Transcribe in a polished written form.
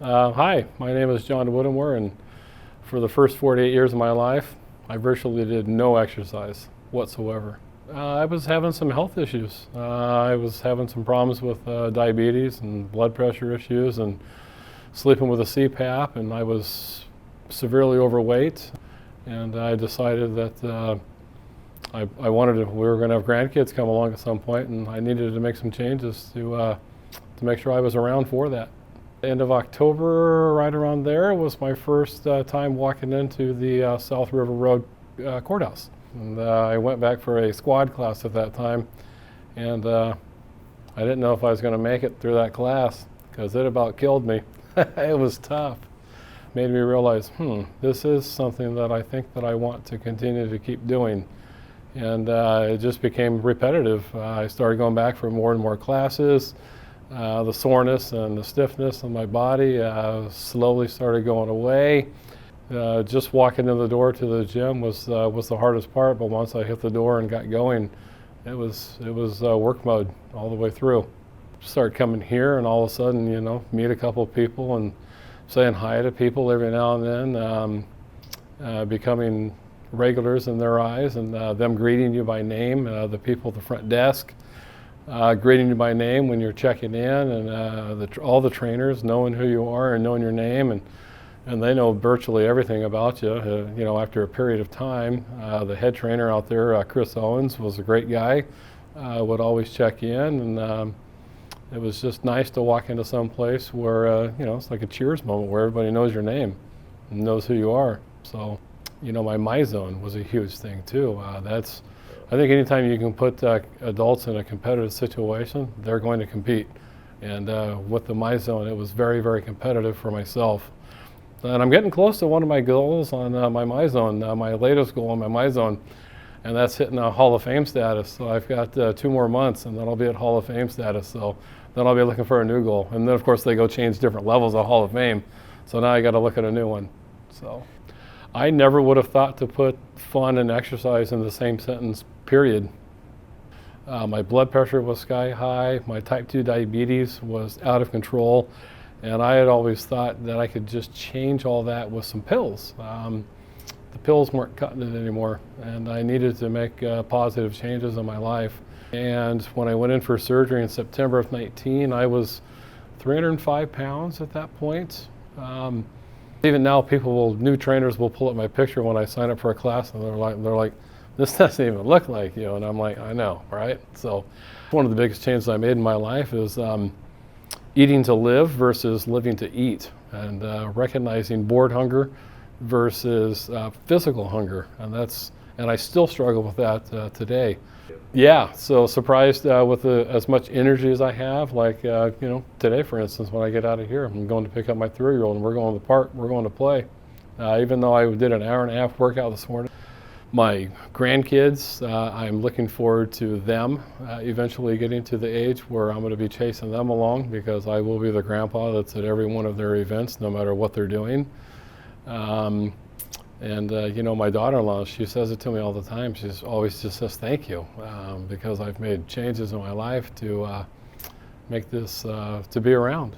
Hi, my name is John Whittemore, and for the first 48 years of my life, I virtually did no exercise whatsoever. I was having some health issues. I was having some problems with diabetes and blood pressure issues and sleeping with a CPAP, and I was severely overweight. And I decided that I wanted to, we were going to have grandkids come along at some point, and I needed to make some changes to make sure I was around for that. End of October, right around there, was my first time walking into the South River Road courthouse. And I went back for a squad class at that time, and I didn't know if I was going to make it through that class because it about killed me. It was tough. Made me realize, this is something that I think that I want to continue to keep doing. And it just became repetitive. I started going back for more and more classes. The soreness and the stiffness in my body slowly started going away. Just walking in the door to the gym was the hardest part, but once I hit the door and got going, it was work mode all the way through. Start coming here, and all of a sudden, meet a couple of people and saying hi to people every now and then, becoming regulars in their eyes, and them greeting you by name, the people at the front desk. Greeting you by name when you're checking in, and all the trainers knowing who you are and knowing your name, and they know virtually everything about you. After a period of time, the head trainer out there, Chris Owens, was a great guy. Would always check in, and it was just nice to walk into some place where it's like a cheers moment where everybody knows your name and knows who you are. So, my zone was a huge thing too. I think anytime you can put adults in a competitive situation, they're going to compete. And with the My Zone, it was very, very competitive for myself. And I'm getting close to one of my goals on my My Zone, my latest goal on my My Zone, and that's hitting a Hall of Fame status. So I've got 2 more months, and then I'll be at Hall of Fame status. So then I'll be looking for a new goal. And then, of course, they go change different levels of Hall of Fame. So now I got to look at a new one. So I never would have thought to put fun and exercise in the same sentence, period. My blood pressure was sky high, my type 2 diabetes was out of control, and I had always thought that I could just change all that with some pills. The pills weren't cutting it anymore, and I needed to make positive changes in my life. And when I went in for surgery in September of 19, I was 305 pounds at that point. Even now, new trainers will pull up my picture when I sign up for a class, and they're like, this doesn't even look like you. And I'm like, I know, right? So one of the biggest changes I made in my life is eating to live versus living to eat, and recognizing bored hunger versus physical hunger. And I still struggle with that today. Yeah, so surprised with as much energy as I have, like, today, for instance, when I get out of here, I'm going to pick up my 3-year-old, and we're going to the park, we're going to play. Even though I did an hour-and-a-half workout this morning. My grandkids, I'm looking forward to them eventually getting to the age where I'm going to be chasing them along, because I will be the grandpa that's at every one of their events, no matter what they're doing. My daughter-in-law, she says it to me all the time. She's always just says thank you, because I've made changes in my life to make this, to be around.